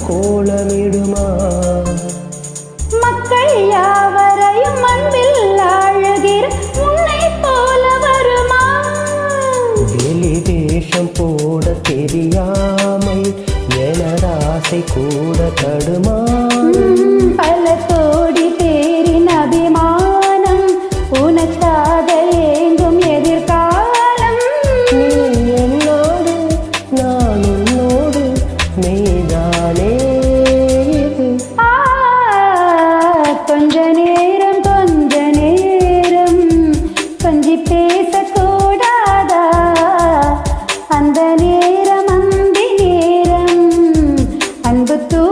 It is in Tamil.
கோலமிடுமா? மக்கள் யாவரையும் அன்பில் அழகிற உன்னை போல வருமா? வெளி வேஷம் போட தெரியாமல் எனது ஆசை கூட தடுமா? பல